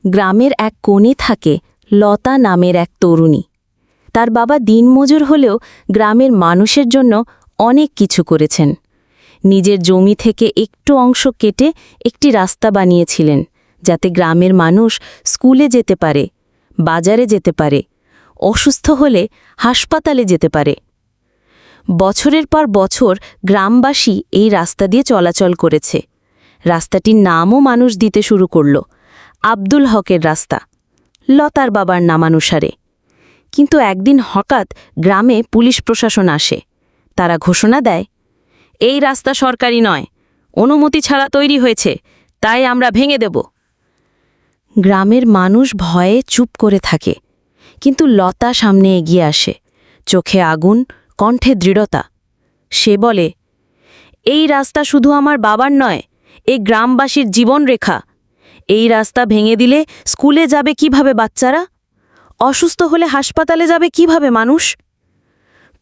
গ্রামের এক কোণে থাকে লতা নামের এক তরুণী। তার বাবা দিনমজুর হলেও গ্রামের মানুষের জন্য অনেক কিছু করেছেন। নিজের জমি থেকে একটু অংশ কেটে একটি রাস্তা বানিয়েছিলেন, যাতে গ্রামের মানুষ স্কুলে যেতে পারে, বাজারে যেতে পারে, অসুস্থ হলে হাসপাতালে যেতে পারে। বছরের পর বছর গ্রামবাসী এই রাস্তা দিয়ে চলাচল করেছে। রাস্তাটির নামও মানুষ দিতে শুরু করল, আব্দুল হকের রাস্তা, লতার বাবার নামানুসারে। কিন্তু একদিন হঠাৎ গ্রামে পুলিশ প্রশাসন আসে। তারা ঘোষণা দেয়, এই রাস্তা সরকারি নয়, অনুমতি ছাড়া তৈরি হয়েছে, তাই আমরা ভেঙে দেব। গ্রামের মানুষ ভয়ে চুপ করে থাকে, কিন্তু লতা সামনে এগিয়ে আসে, চোখে আগুন, কণ্ঠে দৃঢ়তা। সে বলে, এই রাস্তা শুধু আমার বাবার নয়, এই গ্রামবাসীর জীবনরেখা। এই রাস্তা ভেঙে দিলে স্কুলে যাবে কিভাবে বাচ্চারা? অসুস্থ হলে হাসপাতালে যাবে কিভাবে মানুষ?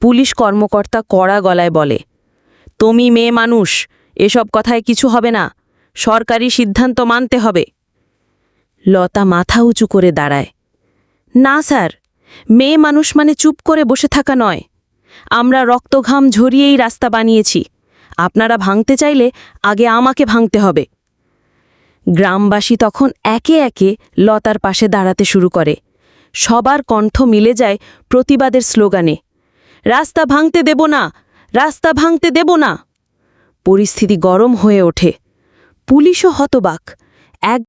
পুলিশ কর্মকর্তা কড়া গলায় বলে, তুমি মেয়ে মানুষ, এসব কথায় কিছু হবে না, সরকারি সিদ্ধান্ত মানতে হবে। লতা মাথা উঁচু করে দাঁড়ায়। না স্যার, মেয়ে মানুষ মানে চুপ করে বসে থাকা নয়। আমরা রক্তঘাম ঝরিয়েই রাস্তা বানিয়েছি। আপনারা ভাঙতে চাইলে আগে আমাকে ভাঙতে হবে। গ্রামবাসী তখন একে একে লতার পাশে দাঁড়াতে শুরু করে। সবার কণ্ঠ মিলে যায় প্রতিবাদের স্লোগানে, রাস্তা ভাঙতে দেব না, রাস্তা ভাঙতে দেব না। পরিস্থিতি গরম হয়ে ওঠে। পুলিশও হতবাক। এক